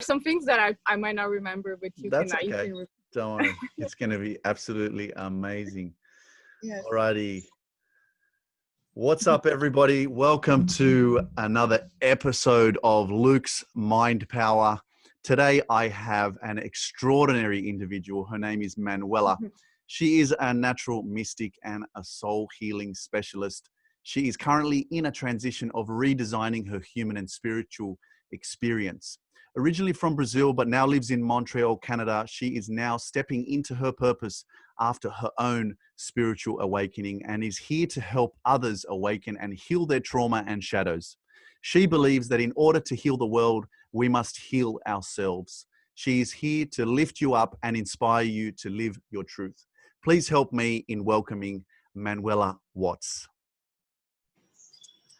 some things that I might not remember, but That's you okay. can. Don't worry. It's going to be absolutely amazing. Yes. Alrighty. What's up, everybody? Welcome to another episode of Luke's Mind Power. Today, I have an extraordinary individual. Her name is Manuella. She is a natural mystic and a soul healing specialist. She is currently in a transition of redesigning her human and spiritual experience. Originally from Brazil, but now lives in Montreal, Canada, she is now stepping into her purpose after her own spiritual awakening and is here to help others awaken and heal their trauma and shadows. She believes that in order to heal the world, we must heal ourselves. She is here to lift you up and inspire you to live your truth. Please help me in welcoming Manuella Watts.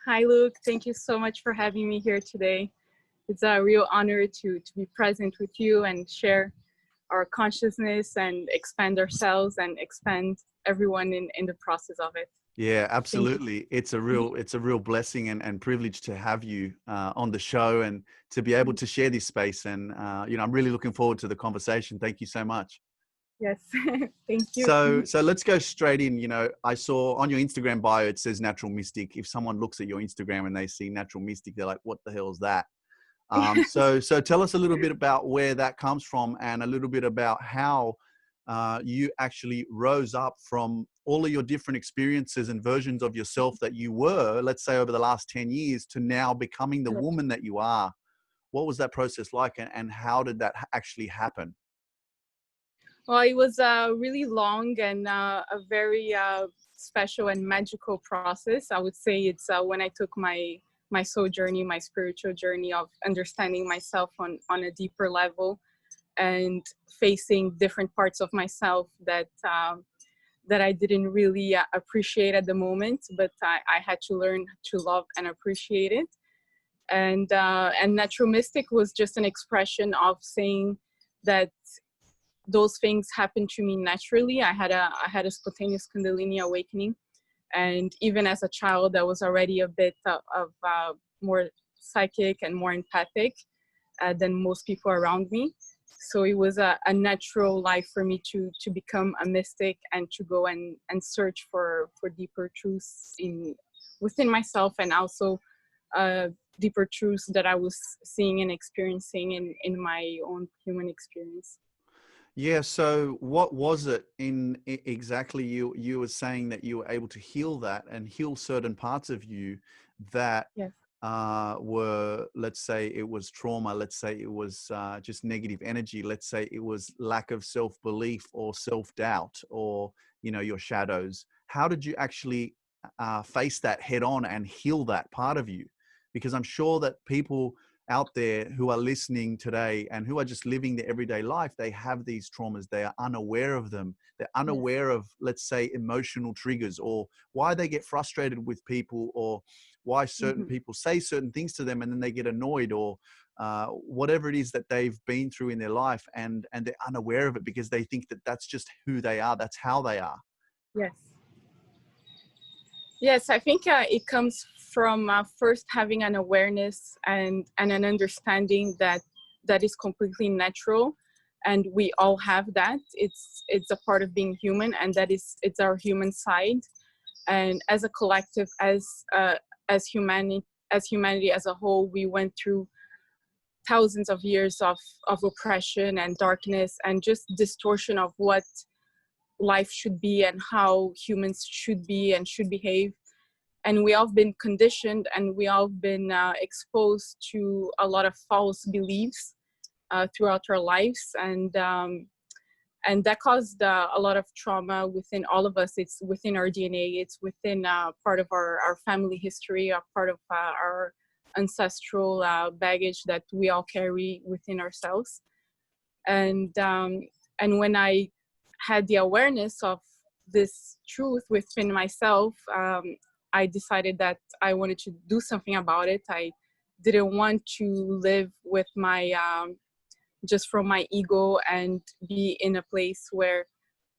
Hi, Luke. Thank you so much for having me here today. It's a real honor to be present with you and share our consciousness and expand ourselves and expand everyone in the process of it. Yeah, absolutely. It's a real blessing and privilege to have you on the show and to be able to share this space. And, I'm really looking forward to the conversation. Thank you so much. Yes, thank you. So let's go straight in. I saw on your Instagram bio, it says natural mystic. If someone looks at your Instagram and they see natural mystic, they're like, what the hell is that? So tell us a little bit about where that comes from and a little bit about how you actually rose up from all of your different experiences and versions of yourself that you were, let's say over the last 10 years, to now becoming the woman that you are. What was that process like and how did that actually happen? Well, it was a really long and a very special and magical process. I would say it's when I took my soul journey, my spiritual journey of understanding myself on a deeper level and facing different parts of myself that I didn't really appreciate at the moment, but I had to learn to love and appreciate it. And Natural Mystic was just an expression of saying that those things happened to me naturally. I had a spontaneous Kundalini awakening. And even as a child, I was already a bit of more psychic and more empathic than most people around me. So it was a natural life for me to become a mystic and to go and search for deeper truths within myself, and also deeper truths that I was seeing and experiencing in my own human experience. Yeah. So what was it exactly you were saying that you were able to heal that and heal certain parts of you that Yes. were, let's say it was trauma, let's say it was just negative energy, let's say it was lack of self-belief or self-doubt or, your shadows. How did you actually face that head on and heal that part of you? Because I'm sure that people out there who are listening today and who are just living their everyday life, they have these traumas. They are unaware of them. They're unaware of, let's say, emotional triggers or why they get frustrated with people or why certain people say certain things to them and then they get annoyed or whatever it is that they've been through in their life and they're unaware of it because they think that that's just who they are. That's how they are. Yes. Yes, I think it comes from first having an awareness and an understanding that is completely natural, and we all have that. It's a part of being human, and it's our human side. And as a collective, as humanity as a whole, we went through thousands of years of oppression and darkness and just distortion of what life should be and how humans should be and should behave. And we all been conditioned and we all been exposed to a lot of false beliefs throughout our lives, and that caused a lot of trauma within all of us. It's within our DNA, it's within part of our family history, a part of our ancestral baggage that we all carry within ourselves. And when I had the awareness of this truth within myself, I decided that I wanted to do something about it. I didn't want to live with my just from my ego and be in a place where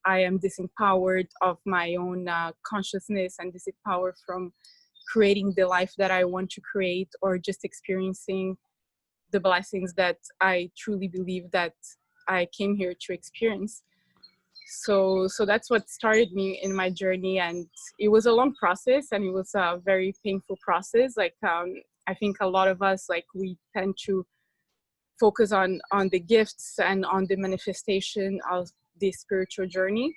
I am disempowered of my own consciousness and disempowered from creating the life that I want to create, or just experiencing the blessings that I truly believe that I came here to experience. So that's what started me in my journey, and it was a long process, and it was a very painful process. Like I think a lot of us, like, we tend to focus on the gifts and on the manifestation of the spiritual journey,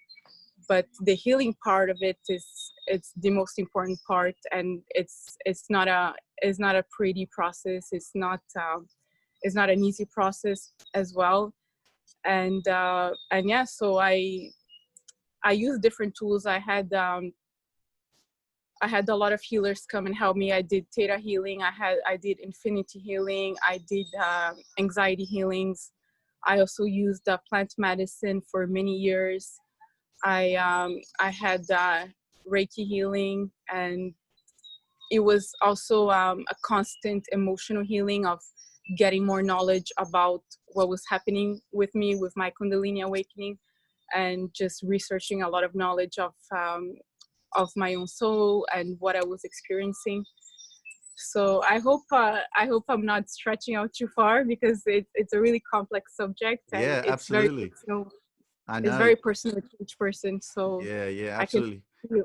but the healing part of it is, it's the most important part, and it's not a pretty process. It's not an easy process as well. And yeah, so I use different tools. I had a lot of healers come and help me. I did theta healing. I did infinity healing. I did anxiety healings. I also used plant medicine for many years. I had Reiki healing, and it was also a constant emotional healing of getting more knowledge about what was happening with me with my Kundalini awakening, and just researching a lot of knowledge of my own soul and what I was experiencing. So I hope I'm not stretching out too far, because it's a really complex subject, and Yeah, absolutely. I it's know. very personal to each person. So Yeah, yeah, I can absolutely.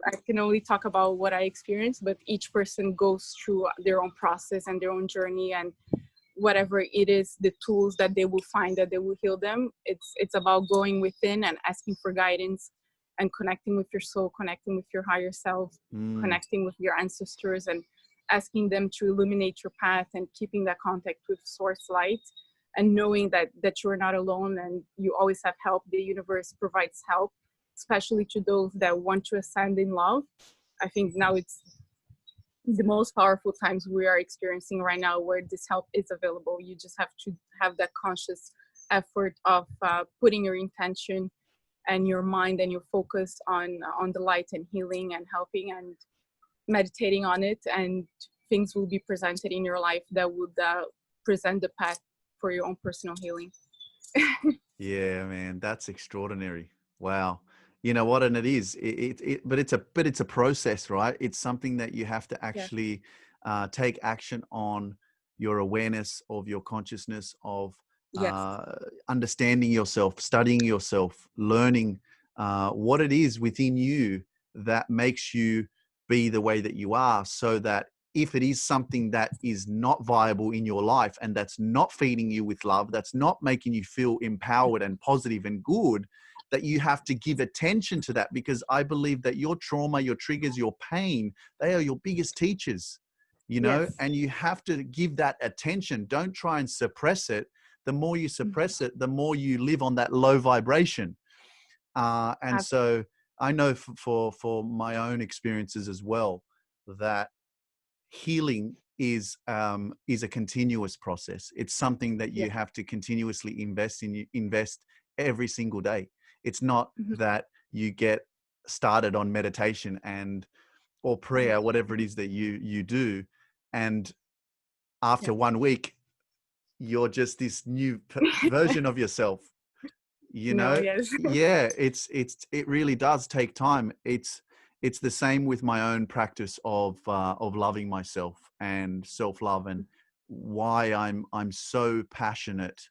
I can only talk about what I experienced, but each person goes through their own process and their own journey, and whatever it is, the tools that they will find that they will heal them. It's about going within and asking for guidance, and connecting with your soul, connecting with your higher self, Mm, connecting with your ancestors, and asking them to illuminate your path, and keeping that contact with source light, and knowing that you're not alone, and you always have help. The universe provides help, especially to those that want to ascend in love. I think now it's the most powerful times we are experiencing right now, where this help is available. You just have to have that conscious effort of putting your intention and your mind and your focus on the light, and healing and helping, and meditating on it, and things will be presented in your life that would present the path for your own personal healing. yeah, man, that's extraordinary. Wow. You know what? And it is, but it's a process, right? It's something that you have to Yes. actually take action on your awareness of your consciousness of Yes. understanding yourself, studying yourself, learning what it is within you that makes you be the way that you are, so that if it is something that is not viable in your life and that's not feeding you with love, that's not making you feel empowered and positive and good, that you have to give attention to that. Because I believe that your trauma, your triggers, your pain, they are your biggest teachers, you know, Yes. and you have to give that attention. Don't try and suppress it. The more you suppress it, the more you live on that low vibration. And so I know for my own experiences as well, that healing is a continuous process. It's something that you Yes. have to continuously invest in. You invest every single day. It's not Mhm. that you get started on meditation and or Right. prayer, whatever it is that you do, and after Yes. 1 week you're just this new version of yourself. You No. know, Yes. yeah, it really does take time. It's the same with my own practice of loving myself and self-love, and why I'm so passionate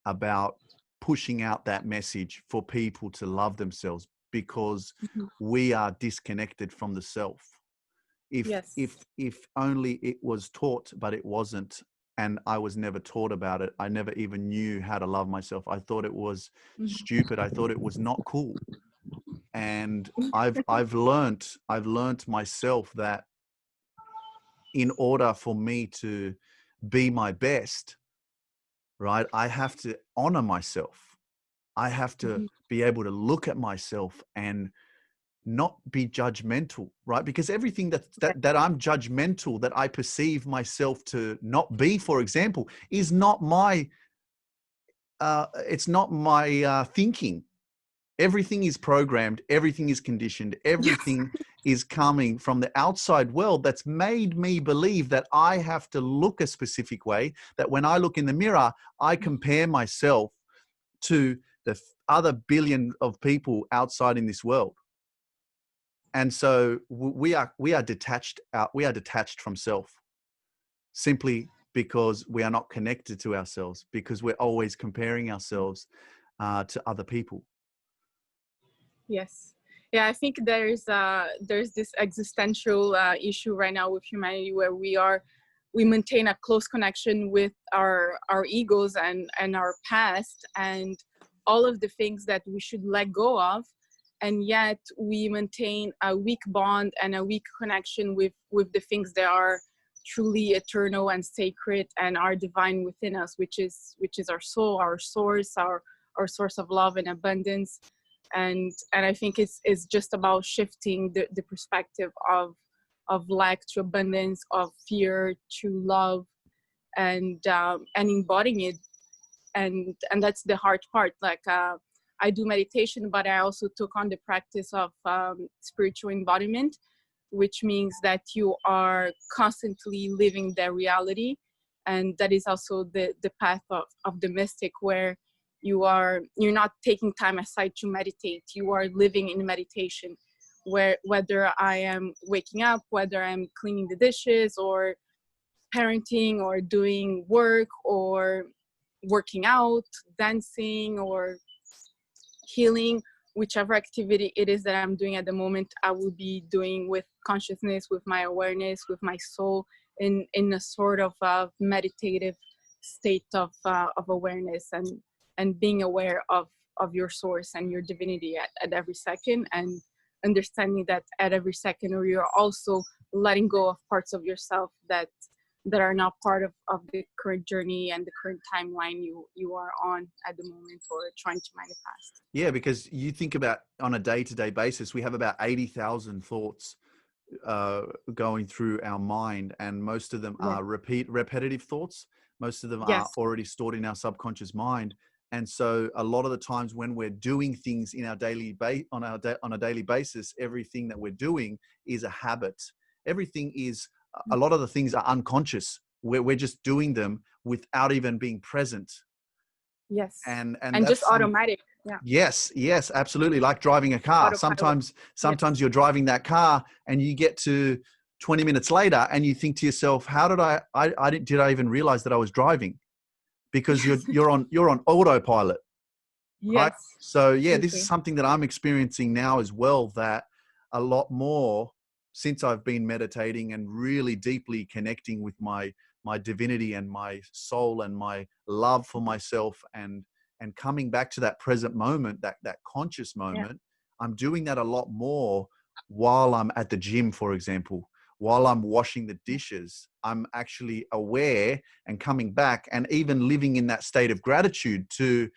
about pushing out that message for people to love themselves, because Mhm. we are disconnected from the self. if Yes. if if only it was taught, but it wasn't, and I was never taught about it. I never even knew how to love myself. I thought it was Mhm. stupid. I thought it was not cool. And I've learned myself that in order for me to be my best, right, I have to honor myself. I have to Mhm. be able to look at myself and not be judgmental, right? Because everything that I'm judgmental, that I perceive myself to not be, for example, is not my it's not my thinking. Everything is programmed, everything is conditioned, Yes. everything is coming from the outside world that's made me believe that I have to look a specific way, that when I look in the mirror, I compare myself to the other billion of people outside in this world. And so we are detached out, we are detached from self, simply because we are not connected to ourselves, because we're always comparing ourselves to other people. Yes. Yeah, I think there's this existential issue right now with humanity where we maintain a close connection with our egos and our past and all of the things that we should let go of, and yet we maintain a weak bond and a weak connection with the things that are truly eternal and sacred and are divine within us, which is our soul, our source, our source of love and abundance. And I think it's just about shifting the perspective of lack to abundance, of fear to love, and embodying it. And that's the hard part. Like I do meditation, but I also took on the practice of spiritual embodiment, which means that you are constantly living their reality. And that is also the path of the mystic, where you're not taking time aside to meditate. You are living in meditation, where whether I am waking up, whether I'm cleaning the dishes or parenting or doing work or working out, dancing or healing, whichever activity it is that I'm doing at the moment, I will be doing with consciousness, with my awareness, with my soul, in a sort of meditative state of awareness, and being aware of your source and your divinity at every second, and understanding that at every second, or you're also letting go of parts of yourself that are not part of the current journey and the current timeline you are on at the moment or trying to manifest. Yeah, because you think about on a day-to-day basis, we have about 80,000 thoughts going through our mind, and most of them are repetitive thoughts. Most of them are Yes. already stored in our subconscious mind. And so a lot of the times when we're doing things in our on a daily basis, everything that we're doing is a habit. Everything is, a lot of the things are unconscious. We're just doing them without even being present. Yes. And Just that's automatic. Yeah. Yes, absolutely. Like driving a car. Autopilot. Sometimes you're driving that car and you get to 20 minutes later and you think to yourself, how did did I even realize that I was driving? Because you're on autopilot, right? Yes. So yeah, this is Absolutely. something that I'm experiencing now as well, that a lot more since I've been meditating and really deeply connecting with my divinity and my soul and my love for myself, and coming back to that present moment, that conscious Yeah. moment. I'm doing that a lot more while I'm at the gym, for example. While I'm washing the dishes, I'm actually aware and coming back and even living in that state of gratitude to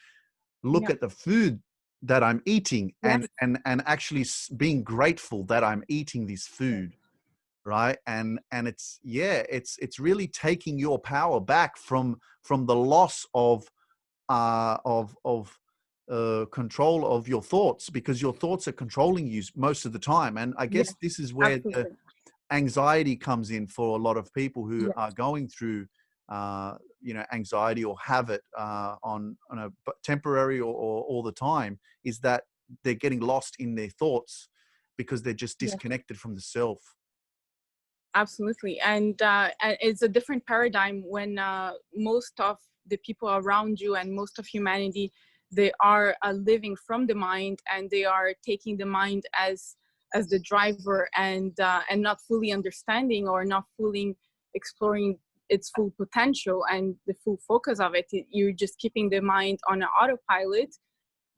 look Yeah. at the food that I'm eating, Yes. and actually being grateful that I'm eating this food, right? And it's really taking your power back from the loss of control of your thoughts, because your thoughts are controlling you most of the time. And I guess Yes. this is where the Absolutely. anxiety comes in for a lot of people who Yes. are going through anxiety or have it on a temporary or all the time, is that they're getting lost in their thoughts because they're just Yes. disconnected from the self. Absolutely. And it's a different paradigm when most of the people around you and most of humanity, they are living from the mind, and they are taking the mind as the driver, and not fully understanding or not fully exploring its full potential and the full focus of it. You're just keeping the mind on an autopilot.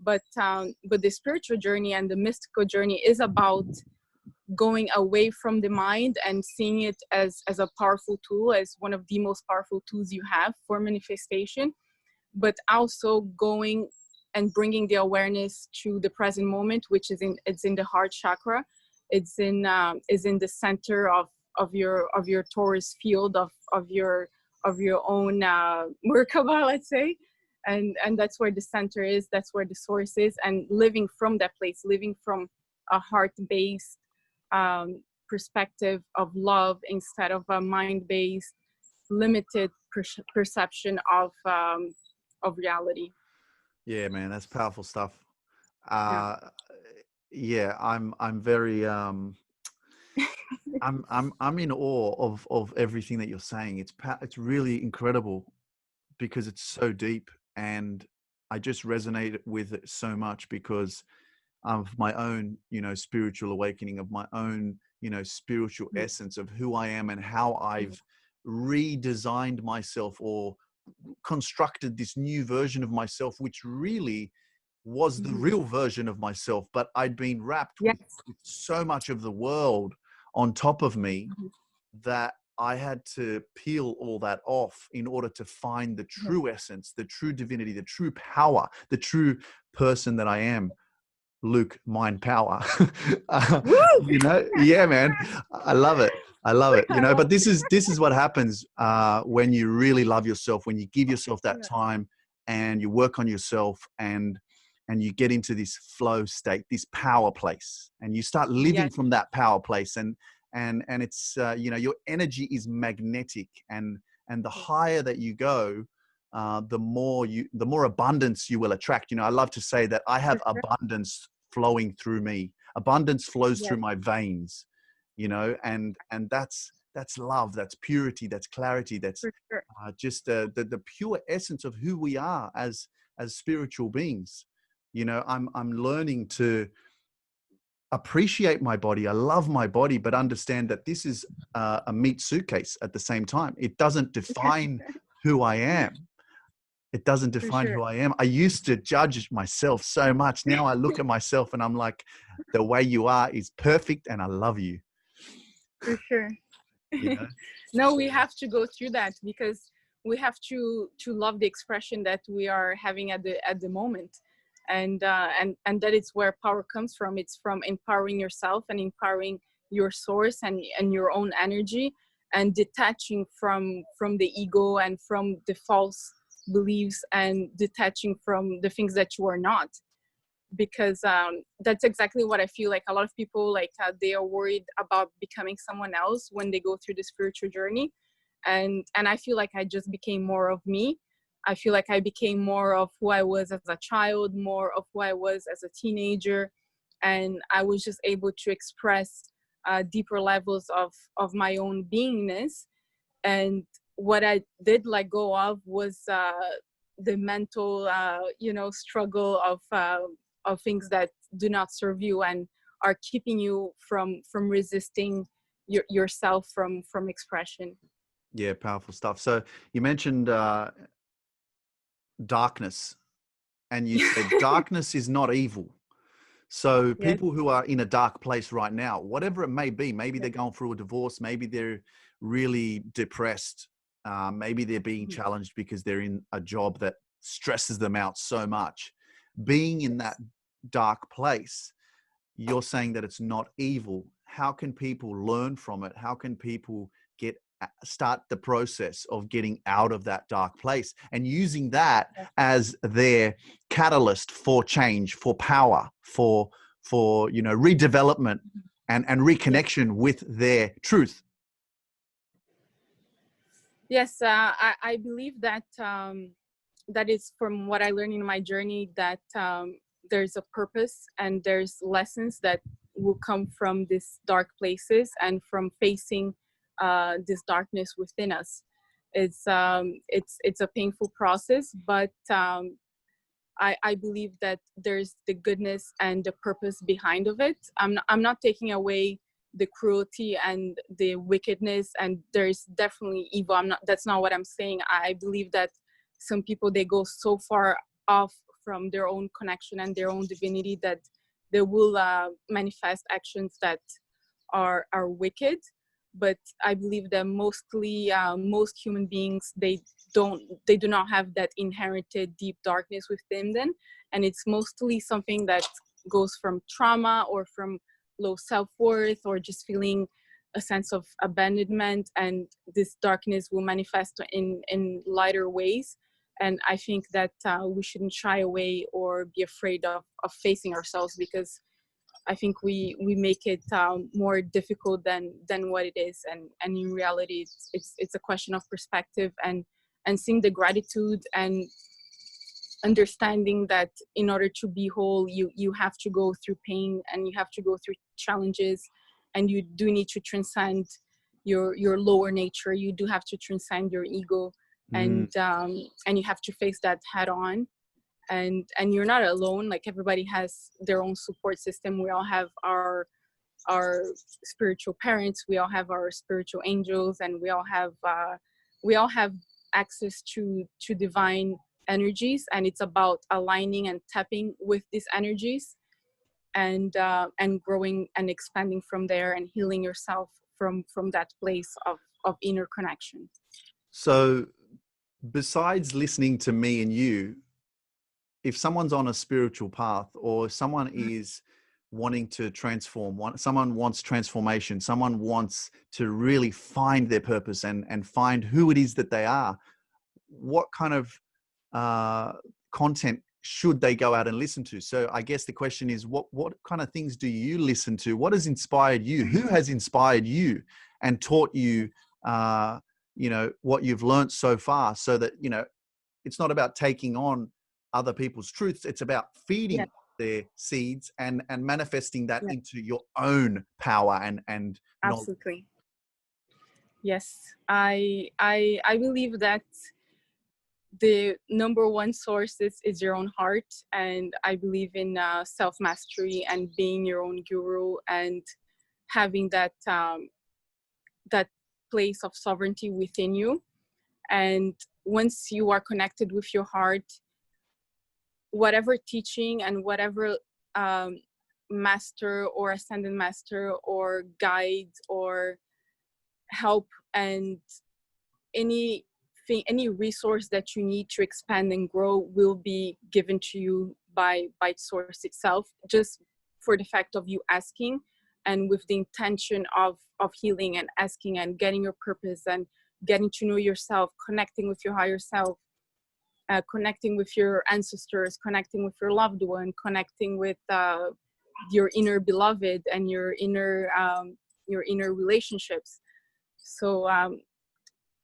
But the spiritual journey and the mystical journey is about going away from the mind and seeing it as a powerful tool, as one of the most powerful tools you have for manifestation, but also going and bringing the awareness to the present moment, which it's in the heart chakra. It's in the center of your Taurus field of your own Merkaba, let's say. And that's where the center is, that's where the source is, and living from that place, living from a heart-based perspective of love, instead of a mind-based limited perception of reality. Yeah, man, that's powerful stuff. Yeah. uh yeah, I'm very I'm in awe of everything that you're saying. It's really incredible because it's so deep, and I just resonate with it so much because of my own, spiritual awakening, of my own, spiritual essence of who I am and how I've redesigned myself or constructed this new version of myself, which really was the real version of myself. But I'd been wrapped Yes. with so much of the world on top of me that I had to peel all that off in order to find the true essence, the true divinity, the true power, the true person that I am. Luke, mind power. Yeah, man, I love it. I love it. But this is what happens when you really love yourself, when you give yourself that time and you work on yourself and you get into this flow state, this power place, and you start living from that power place, and it's your energy is magnetic, and the higher that you go, the more abundance you will attract. I love to say that I have abundance flowing through me. Abundance flows through my veins, and that's love, that's purity, that's clarity, that's just the pure essence of who we are as spiritual beings. I'm learning to appreciate my body. I love my body, but understand that this is a meat suitcase at the same time. It doesn't define who I am. It doesn't define who I am. I used to judge myself so much. Now I look at myself and I'm like, the way you are is perfect and I love you. For sure. No, we have to go through that because we have to love the expression that we are having at the moment. And that is where power comes from. It's from empowering yourself and empowering your source and your own energy, and detaching from the ego and from the false beliefs, and detaching from the things that you are not, because that's exactly what I feel like. A lot of people, like, they are worried about becoming someone else when they go through the spiritual journey, and I feel like I just became more of me. I feel like I became more of who I was as a child, more of who I was as a teenager, and I was just able to express deeper levels of my own beingness. And what I did let go of was the mental, struggle of things that do not serve you and are keeping you from resisting yourself from expression. Yeah, powerful stuff. So you mentioned darkness, and you said darkness is not evil. So Yes. people who are in a dark place right now, whatever it may be, maybe they're going through a divorce, maybe they're really depressed, maybe they're being challenged because they're in a job that stresses them out so much. Being in that dark place, you're saying that it's not evil. How can people learn from it? How can people start the process of getting out of that dark place and using that as their catalyst for change, for power, for redevelopment and reconnection with their truth? Yes, I believe that that is from what I learned in my journey, that there's a purpose and there's lessons that will come from these dark places and from facing this darkness within us. It's a painful process, but I believe that there's the goodness and the purpose behind of it. I'm not taking away the cruelty and the wickedness, and there's definitely evil. That's not what I'm saying. I believe that some people, they go so far off from their own connection and their own divinity that they will manifest actions that are wicked. But I believe that mostly most human beings, they do not have that inherited deep darkness within them, and it's mostly something that goes from trauma or from low self-worth or just feeling a sense of abandonment, and this darkness will manifest in lighter ways. And I think that we shouldn't shy away or be afraid of facing ourselves, because I think we make it more difficult than what it is, and in reality, it's a question of perspective and seeing the gratitude and understanding that in order to be whole, you have to go through pain and you have to go through challenges, and you do need to transcend your lower nature. You do have to transcend your ego, and you have to face that head on. And you're not alone. Like, everybody has their own support system. We all have our spiritual parents. We all have our spiritual angels, and we all have access to divine energies. And it's about aligning and tapping with these energies, and growing and expanding from there, and healing yourself from that place of inner connection. So besides listening to me and you, if someone's on a spiritual path, or someone is wanting to transform, someone wants transformation, someone wants to really find their purpose and find who it is that they are, what kind of content should they go out and listen to? So I guess the question is, what kind of things do you listen to? What has inspired you? Who has inspired you and taught you, what you've learned so far, so that, it's not about taking on other people's truths. It's about feeding their seeds and manifesting that into your own power and absolutely knowledge. Yes, I believe that the number one source is your own heart, and I believe in self-mastery and being your own guru, and having that that place of sovereignty within you. And once you are connected with your heart, whatever teaching and whatever master or ascended master or guide or help and any resource that you need to expand and grow will be given to you by source itself, just for the fact of you asking, and with the intention of healing and asking and getting your purpose and getting to know yourself, connecting with your higher self, connecting with your ancestors, connecting with your loved one, connecting with your inner beloved and your inner relationships. So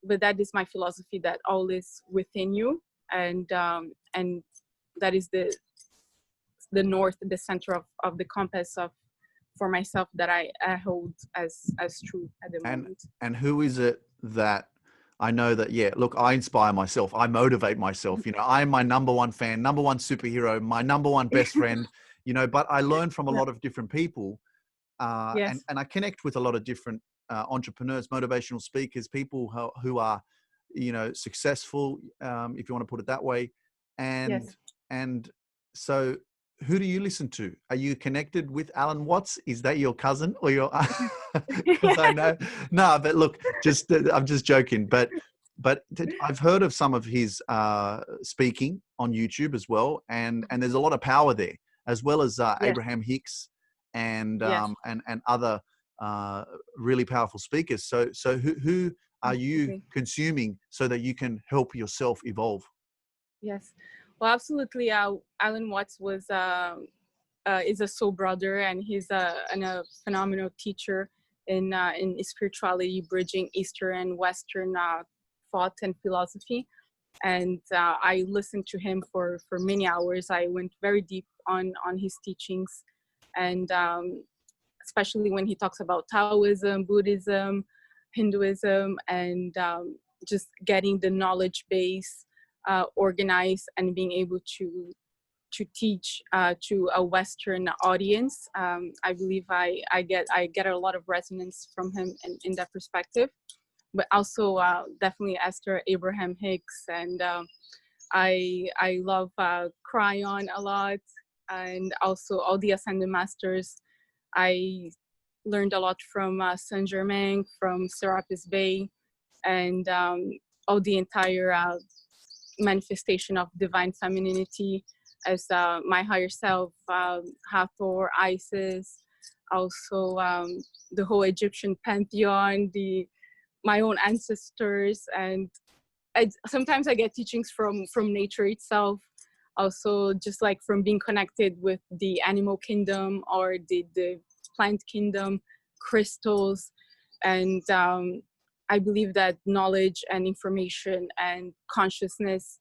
but that is my philosophy, that all is within you, and that is the north, the center of the compass for myself, that I hold as true at the moment. And who is it that I know that, look, I inspire myself. I motivate myself. I'm my number one fan, number one superhero, my number one best friend, but I learn from a lot of different people. And I connect with a lot of different entrepreneurs, motivational speakers, people who are, successful, if you want to put it that way. And so who do you listen to? Are you connected with Alan Watts? Is that your cousin or your? Because I know, no, but look, I'm just joking. But I've heard of some of his speaking on YouTube as well, and there's a lot of power there, as well as Abraham Hicks and other really powerful speakers. So who are you consuming so that you can help yourself evolve? Yes. Well, absolutely. Alan Watts is a soul brother, and he's a phenomenal teacher in spirituality, bridging Eastern and Western thought and philosophy. And I listened to him for many hours. I went very deep on his teachings, and especially when he talks about Taoism, Buddhism, Hinduism, and just getting the knowledge base organized and being able to teach to a Western audience. I believe I get a lot of resonance from him in that perspective. But also definitely Esther Abraham Hicks, and I love Cryon a lot, and also all the Ascended Masters. I learned a lot from Saint Germain, from Serapis Bey, and all the entire manifestation of divine femininity as my higher self, Hathor, Isis, also the whole Egyptian pantheon, my own ancestors, and sometimes I get teachings from nature itself, also just like from being connected with the animal kingdom or the plant kingdom, crystals, and I believe that knowledge and information and consciousness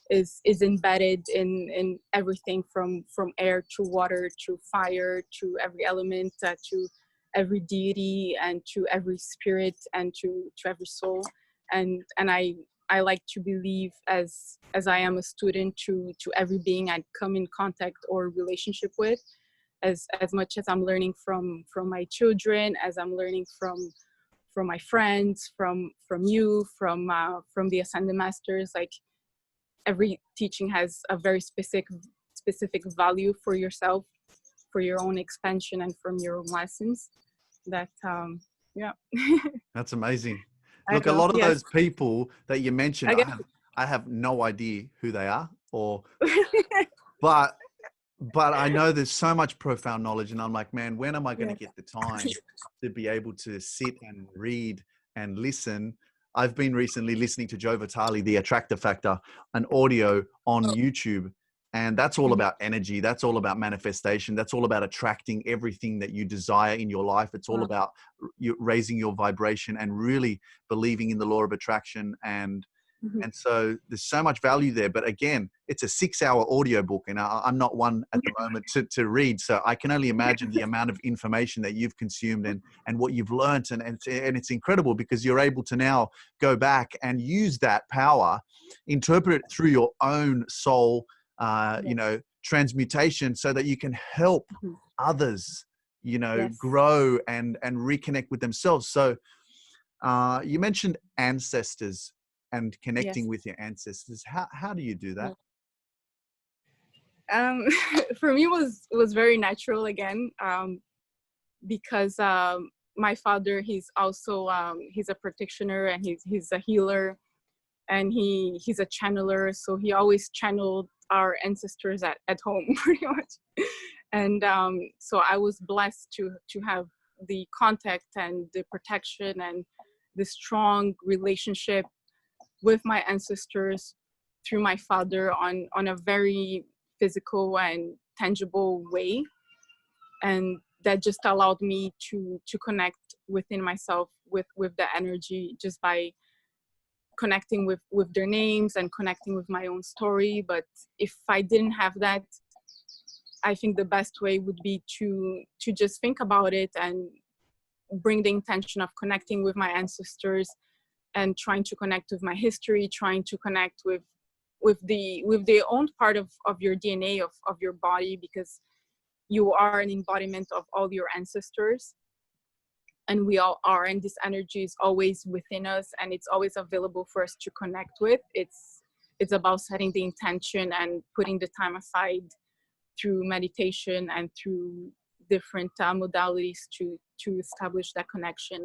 is embedded in everything from air to water to fire to every element, to every deity and to every spirit and to every soul. And I like to believe, as I am a student, to every being I come in contact or relationship with, as much as I'm learning from my children, as I'm learning from my friends, from you, from the Ascended Masters. Like, every teaching has a very specific value for yourself, for your own expansion, and from your own lessons. That yeah. That's amazing. I Look, a don't know. lot of Yes, those people that you mentioned, I guess. I have no idea who they are, but I know there's so much profound knowledge, and I'm like, man, when am I going to Yes. get the time to be able to sit and read and listen? I've been recently listening to Joe Vitale, The Attractor Factor, an audio on YouTube. And that's all about energy. That's all about manifestation. That's all about attracting everything that you desire in your life. It's all about you raising your vibration and really believing in the law of attraction. And so there's so much value there. But again, it's a 6-hour audio book, and I'm not one at the moment to read. So I can only imagine the amount of information that you've consumed and what you've learned. And it's incredible, because you're able to now go back and use that power, interpret it through your own soul, transmutation, so that you can help others, Yes. grow and reconnect with themselves. So you mentioned ancestors and connecting with your ancestors. How do you do that? For me, was very natural again, because my father, he's also he's a practitioner, and he's a healer, and he's a channeler. So he always channeled our ancestors at home, pretty much. And so I was blessed to have the contact and the protection and the strong relationship with my ancestors through my father on a very physical and tangible way. And that just allowed me to connect within myself with the energy, just by connecting with their names and connecting with my own story. But if I didn't have that, I think the best way would be to just think about it and bring the intention of connecting with my ancestors, and trying to connect with my history, trying to connect with the own part of your DNA, of your body, because you are an embodiment of all your ancestors, and we all are, and this energy is always within us, and it's always available for us to connect with. It's about setting the intention and putting the time aside through meditation and through different modalities to establish that connection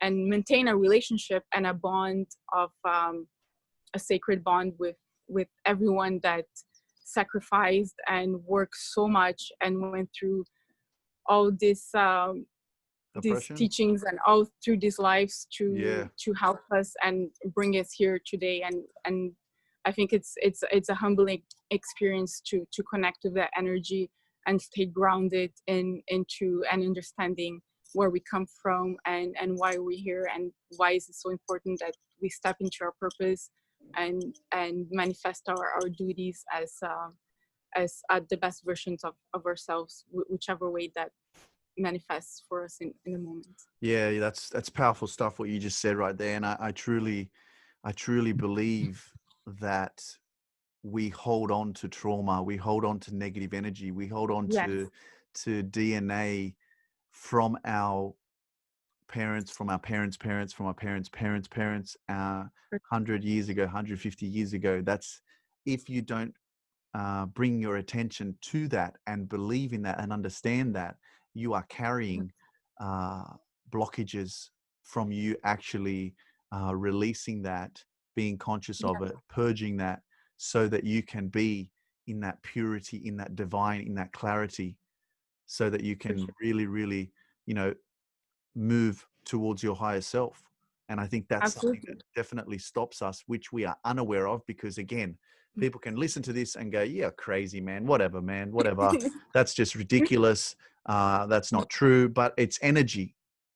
and maintain a relationship and a bond of a sacred bond with everyone that sacrificed and worked so much and went through all these teachings and all through these lives to help us and bring us here today. And I think it's a humbling experience to connect with that energy and stay grounded into an understanding where we come from and why we're here, and why is it so important that we step into our purpose and manifest our duties as the best versions of ourselves, whichever way that manifests for us in the moment. Yeah, that's powerful stuff, what you just said right there. And I truly believe that we hold on to trauma, we hold on to negative energy, we hold on to DNA from our parents, from our parents' parents, from our parents' parents' parents, 100 years ago, 150 years ago. That's, if you don't bring your attention to that and believe in that and understand that, you are carrying blockages from you actually releasing that, being conscious of it, purging that, so that you can be in that purity, in that divine, in that clarity, so that you can really, move towards your higher self. And I think that's something that definitely stops us, which we are unaware of, because again, people can listen to this and go, yeah, crazy, man, whatever, that's just ridiculous. That's not true. But it's energy.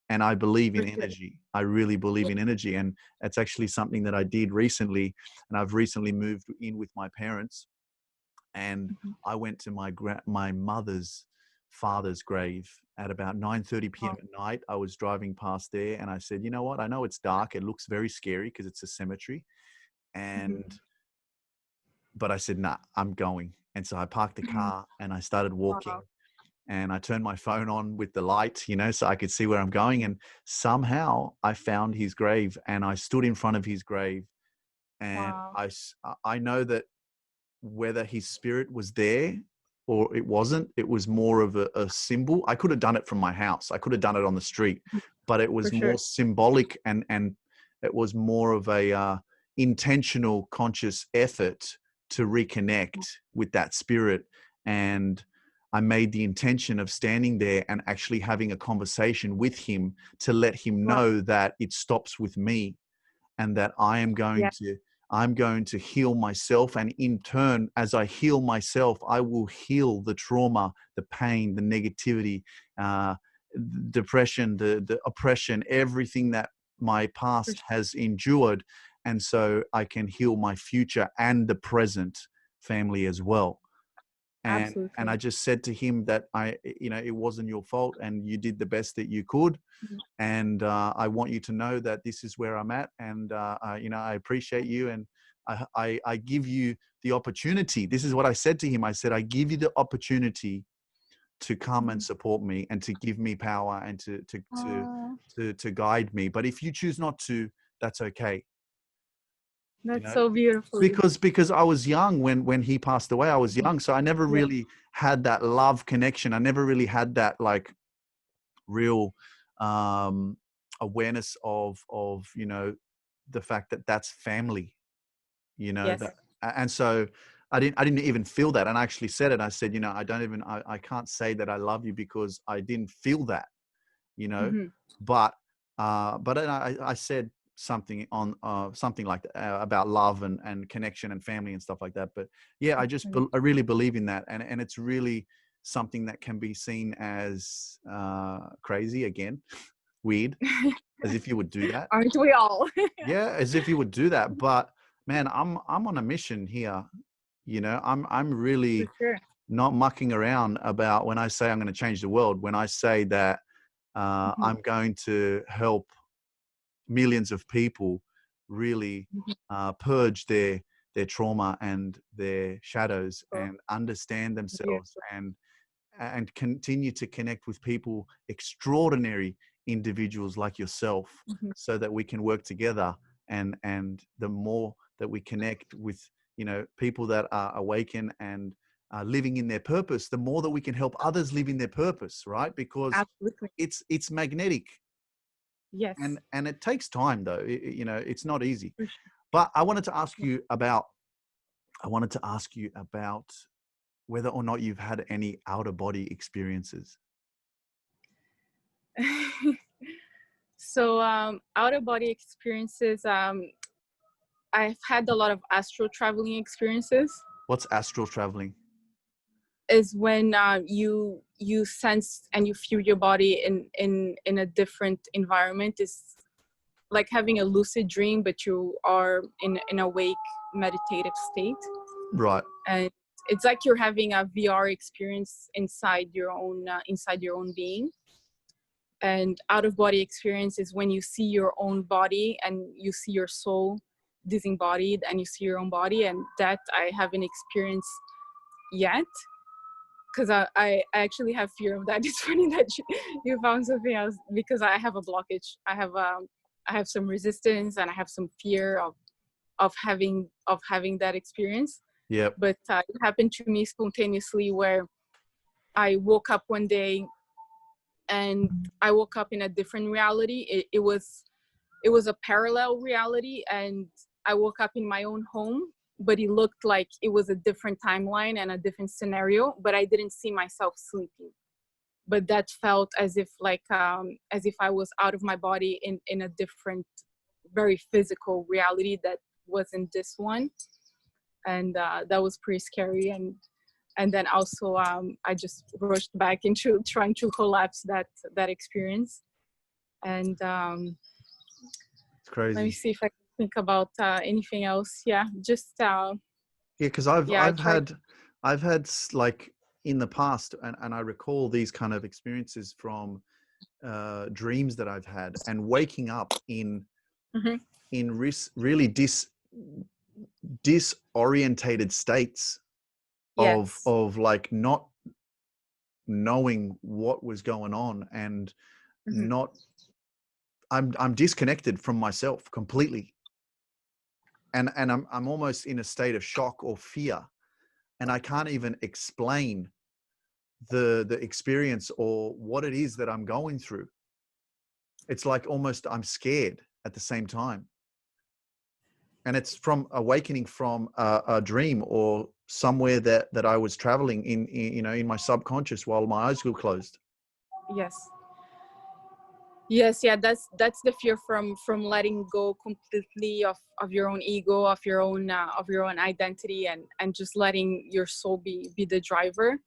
And I believe in energy. I really believe in energy. And it's actually something that I did recently. And I've recently moved in with my parents. And I went to my mother's father's grave at about 9:30 p.m. at night. I was driving past there and I said, you know what? I know it's dark. It looks very scary because it's a cemetery. But I said, nah, I'm going. And so I parked the car and I started walking, and I turned my phone on with the light, so I could see where I'm going. And somehow I found his grave and I stood in front of his grave. And I know that whether his spirit was there or it wasn't, it was more of a symbol. I could have done it from my house. I could have done it on the street, but it was more symbolic, and it was more of a intentional, conscious effort to reconnect with that spirit. And I made the intention of standing there and actually having a conversation with him to let him know that it stops with me, and that I am going to heal myself. And in turn, as I heal myself, I will heal the trauma, the pain, the negativity, depression, the oppression, everything that my past has endured. And so I can heal my future and the present family as well. And I just said to him that it wasn't your fault and you did the best that you could. And I want you to know that this is where I'm at. And, I appreciate you. And I give you the opportunity. This is what I said to him. I said, I give you the opportunity to come and support me and to give me power and to guide me. But if you choose not to, that's okay. That's so beautiful. Because I was young when he passed away. I was young, so I never really had that love connection. I never really had that real awareness of the fact that that's family. And so I didn't even feel that. And I actually said it. I said, I can't say that I love you because I didn't feel that. But I said something on something like that, about love and connection and family and stuff like that. But I really believe in that, and it's really something that can be seen as crazy, again, weird, as if you would do that. Aren't we all? Yeah, as if you would do that. But man, I'm on a mission here. I'm really not mucking around about when I say I'm going to change the world. When I say that I'm going to help millions of people really purge their trauma and their shadows and understand themselves and continue to connect with people, extraordinary individuals like yourself, so that we can work together. And the more that we connect with people that are awakened and living in their purpose, the more that we can help others live in their purpose, right? Because it's magnetic. Yes. And it takes time, though. It's not easy. But I wanted to ask you about whether or not you've had any outer body experiences. So outer body experiences, I've had a lot of astral traveling experiences. What's astral traveling? Is when you sense and you feel your body in a different environment. It's like having a lucid dream, but you are in an awake meditative state. Right. And it's like you're having a VR experience inside your own being. And out of body experience is when you see your own body and you see your soul disembodied and you see your own body. And that I haven't experienced yet, because I actually have fear of that. It's funny that you found something else, because I have a blockage. I have some resistance and I have some fear of having that experience. Yeah. But it happened to me spontaneously, where I woke up one day and I woke up in a different reality. It was a parallel reality, and I woke up in my own home, but it looked like it was a different timeline and a different scenario, but I didn't see myself sleeping. But that felt as if I was out of my body in a different, very physical reality that wasn't this one. And that was pretty scary. And then also I just rushed back into trying to collapse that experience. And it's crazy. Let me see if I can think about anything else. Yeah, just because I've had like in the past, and I recall these kind of experiences from dreams that I've had, and waking up in Mhm. really disorientated states Yes. of like not knowing what was going on, and Mhm. not I'm disconnected from myself completely, and I'm almost in a state of shock or fear, and I can't even explain the experience or what it is that I'm going through. It's like almost I'm scared at the same time, and it's from awakening from a dream or somewhere that I was traveling in my subconscious while my eyes were closed. Yes. Yes, yeah, that's the fear from letting go completely of your own ego, of your own identity, and just letting your soul be the driver.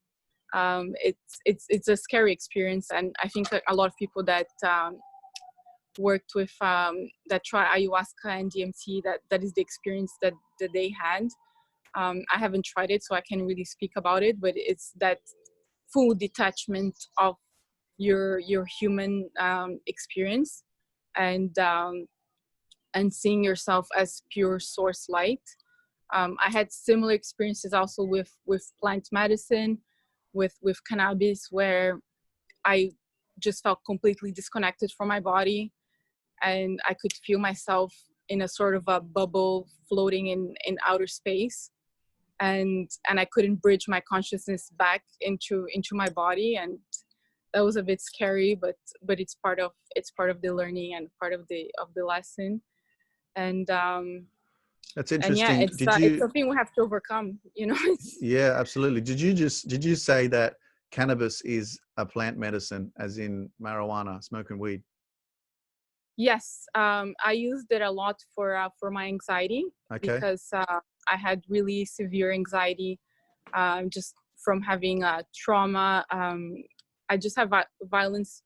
It's a scary experience, and I think that a lot of people that worked with that try ayahuasca and DMT, that is the experience that they had. I haven't tried it, so I can't really speak about it, but it's that full detachment of your human experience, and seeing yourself as pure source light. I had similar experiences also with plant medicine, with cannabis, where I just felt completely disconnected from my body, and I could feel myself in a sort of a bubble floating in outer space, and I couldn't bridge my consciousness back into my body, and that was a bit scary, but it's part of the learning and part of the lesson, and That's and yeah, interesting. it's something we have to overcome, you know. It's Yeah, absolutely. Did you say that cannabis is a plant medicine, as in marijuana, smoking weed? Yes, I used it a lot for my anxiety, Okay. because I had really severe anxiety, just from having trauma. I just have violence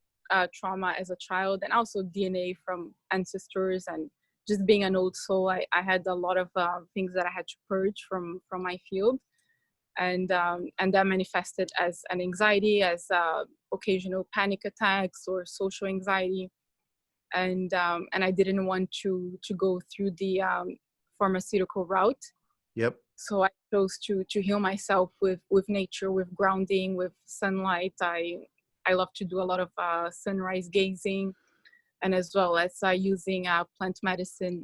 trauma as a child, and also DNA from ancestors, and just being an old soul. I had a lot of things that I had to purge from my field, and that manifested as an anxiety, as occasional panic attacks or social anxiety, and I didn't want to go through the pharmaceutical route. Yep. So I chose to heal myself with nature, with grounding, with sunlight. I love to do a lot of sunrise gazing, and as well as using plant medicine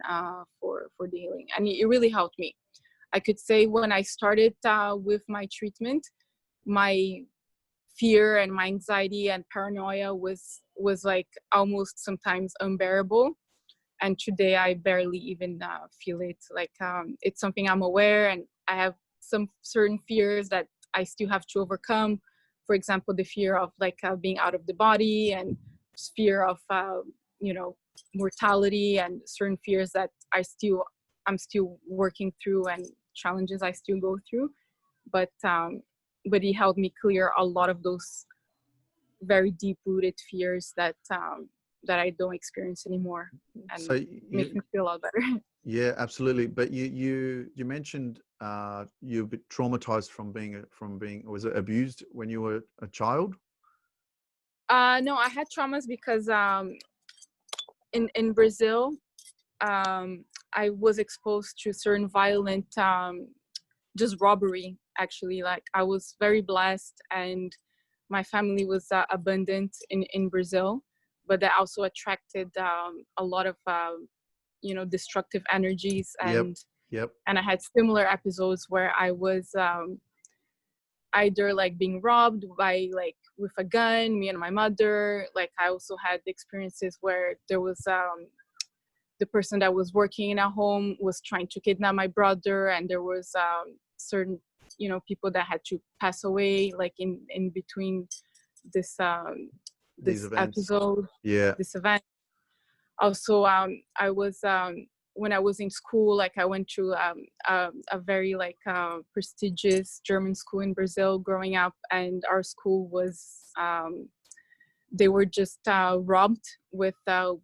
for the healing, and it really helped me. I could say when I started with my treatment, my fear and my anxiety and paranoia was like almost sometimes unbearable, and today I barely even feel it. Like it's something I'm aware, and I have some certain fears that I still have to overcome. For example, the fear of like being out of the body, and fear of you know, mortality, and certain fears that I'm still working through, and challenges I still go through. But but he helped me clear a lot of those very deep rooted fears that I don't experience anymore, So and makes me feel a lot better. yeah, absolutely. But you mentioned you've been traumatized from being was it abused when you were a child? No, I had traumas because in Brazil, I was exposed to certain violent just robbery, actually. Like I was very blessed, and my family was abundant in Brazil, but that also attracted a lot of you know, destructive energies, Yep. Yep. and I had similar episodes where I was either like being robbed by like with a gun, me and my mother. Like I also had experiences where there was the person that was working in a home was trying to kidnap my brother, and there was certain, you know, people that had to pass away like in between this These this events. episode, Yeah. this event. Also I was when I was in school, like I went to a very like prestigious German school in Brazil growing up, and our school was they were just robbed with a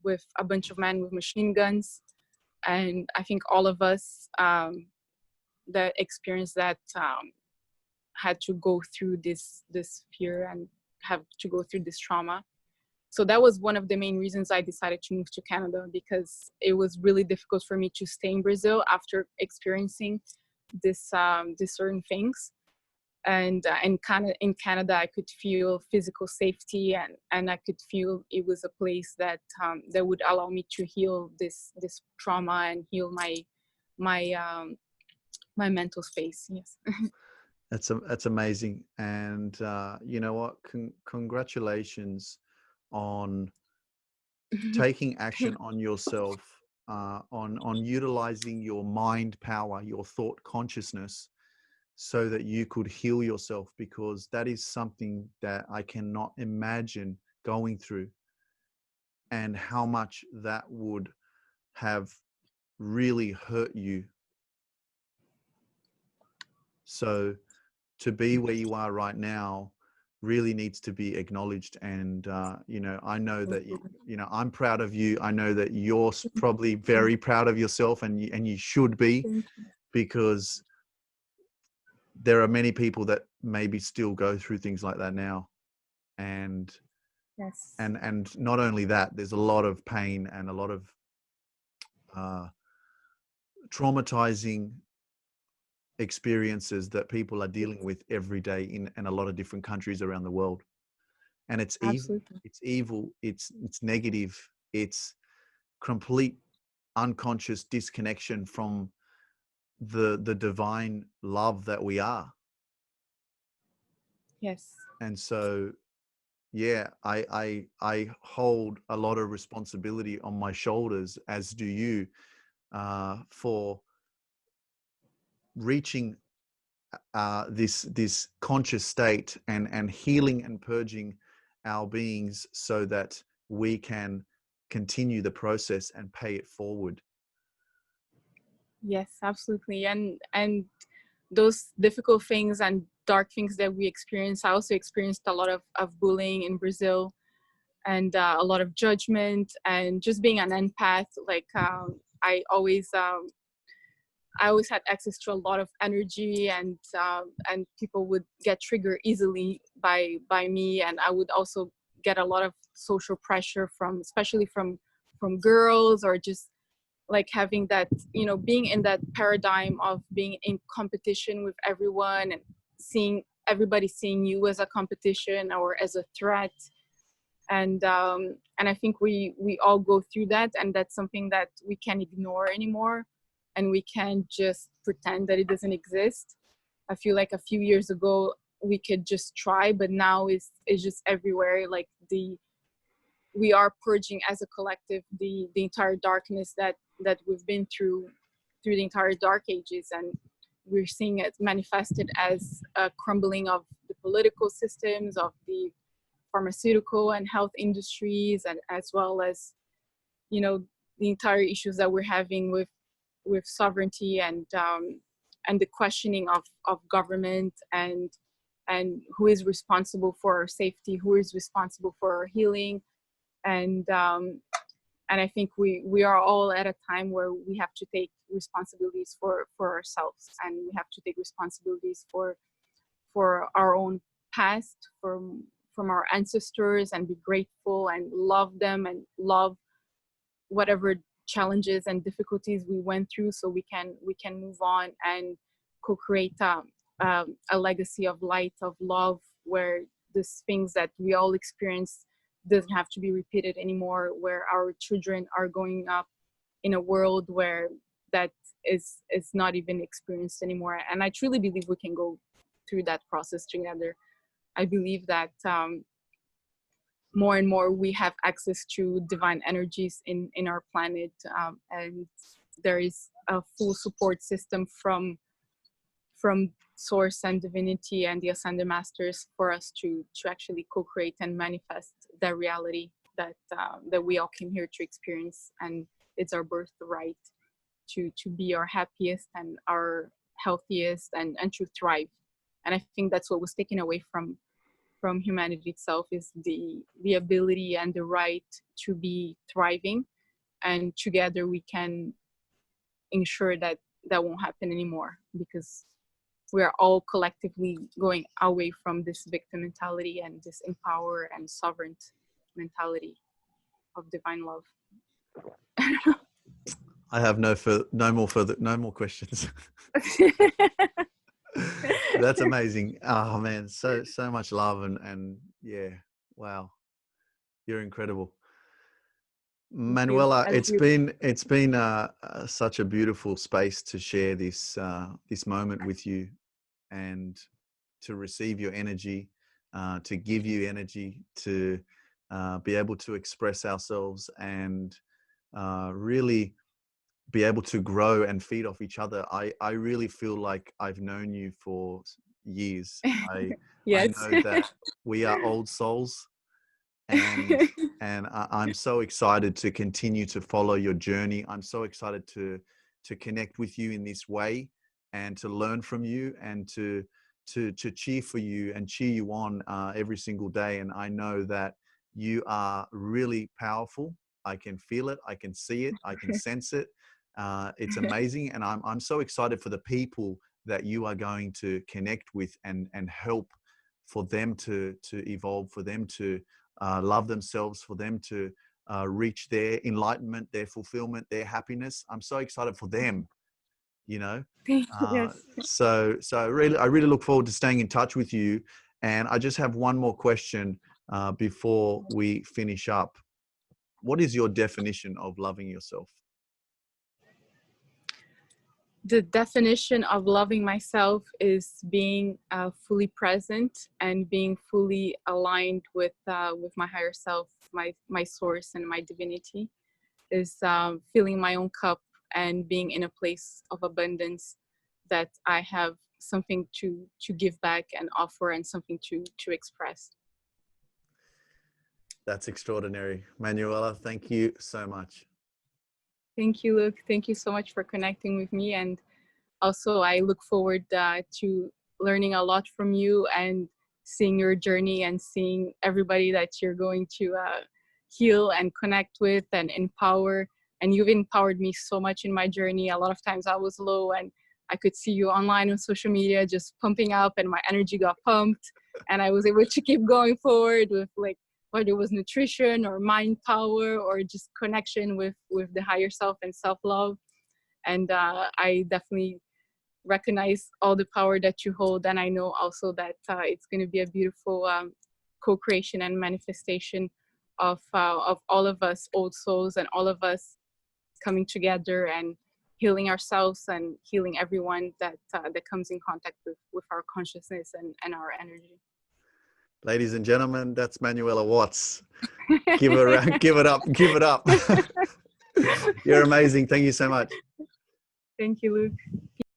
bunch of men with machine guns, and I think all of us that experienced that had to go through this fear and have to go through this trauma. So that was one of the main reasons I decided to move to Canada, because it was really difficult for me to stay in Brazil after experiencing these certain things. And in Canada, I could feel physical safety, and I could feel it was a place that that would allow me to heal this trauma and heal my my mental space. Yes. That's amazing. And you know what? Congratulations on taking action on yourself, on utilizing your mind power, your thought consciousness, so that you could heal yourself, because that is something that I cannot imagine going through, and how much that would have really hurt you. So to be where you are right now really needs to be acknowledged. And you know, I know that you know, I'm proud of you. I know that you're probably very proud of yourself, and you should be, because there are many people that maybe still go through things like that now. And Yes. and not only that, there's a lot of pain and a lot of traumatizing experiences that people are dealing with every day in a lot of different countries around the world. And it's evil, Absolutely. it's negative, it's complete unconscious disconnection from the divine love that we are. Yes. And so yeah, I hold a lot of responsibility on my shoulders, as do you, for reaching this conscious state, and healing and purging our beings, so that we can continue the process and pay it forward. Yes, absolutely. And those difficult things and dark things that we experience, I also experienced a lot of bullying in Brazil, and a lot of judgment, and just being an empath. Like I always I always had access to a lot of energy, and people would get triggered easily by me, and I would also get a lot of social pressure from, especially from girls, or just like having that, you know, being in that paradigm of being in competition with everyone, and seeing everybody seeing you as a competition or as a threat. And I think we all go through that, and that's something that we can't ignore anymore, and we can't just pretend that it doesn't exist. I feel like a few years ago we could just try, but now it's just everywhere. Like we are purging as a collective the entire darkness that we've been through the entire dark ages, and we're seeing it manifested as a crumbling of the political systems, of the pharmaceutical and health industries, and as well as, you know, the entire issues that we're having with sovereignty, and the questioning of government, and who is responsible for our safety, who is responsible for our healing. And I think we are all at a time where we have to take responsibilities for ourselves, and we have to take responsibilities for our own past, from our ancestors, and be grateful and love them, and love whatever challenges and difficulties we went through, so we can move on and co-create a legacy of light, of love, where these things that we all experience doesn't have to be repeated anymore, where our children are growing up in a world where that is not even experienced anymore. And I truly believe we can go through that process together. I believe that more and more we have access to divine energies in our planet, and there is a full support system from source and divinity and the ascended masters for us to actually co-create and manifest that reality that we all came here to experience. And it's our birthright to be our happiest and our healthiest, and to thrive. And I think that's what was taken away from humanity itself, is the ability and the right to be thriving. And together we can ensure that that won't happen anymore, because we're all collectively going away from this victim mentality and this empower and sovereign mentality of divine love. I have no more questions. That's amazing. Oh man, so much love and yeah, wow, you're incredible, Manuela. It's been such a beautiful space to share this moment with you, and to receive your energy, to give you energy, to be able to express ourselves, and really be able to grow and feed off each other. I really feel like I've known you for years. I Yes. know that we are old souls, and I'm so excited to continue to follow your journey. I'm so excited to connect with you in this way, and to learn from you, and to cheer for you and cheer you on every single day. And I know that you are really powerful. I can feel it. I can see it. I can sense it. It's amazing, and I'm so excited for the people that you are going to connect with and help, for them to evolve, for them to love themselves, for them to reach their enlightenment, their fulfillment, their happiness. I'm so excited for them, you know. Yes. So I really look forward to staying in touch with you. And I just have one more question before we finish up. What is your definition of loving yourself? The definition of loving myself is being fully present and being fully aligned with my higher self, my source and my divinity. Is filling my own cup and being in a place of abundance, that I have something to give back and offer, and something to express. That's extraordinary. Manuela, thank you so much. Thank you, Luke. Thank you so much for connecting with me. And also, I look forward to learning a lot from you and seeing your journey and seeing everybody that you're going to heal and connect with and empower. And you've empowered me so much in my journey. A lot of times I was low, and I could see you online on social media just pumping up, and my energy got pumped. And I was able to keep going forward with, like, whether it was nutrition or mind power or just connection with the higher self and self-love. And I definitely recognize all the power that you hold. And I know also that it's going to be a beautiful co-creation and manifestation of all of us old souls, and all of us coming together and healing ourselves and healing everyone that comes in contact with our consciousness and our energy. Ladies and gentlemen, that's Manuela Watts. Give her give it up, give it up. You're amazing. Thank you so much. Thank you, Luke.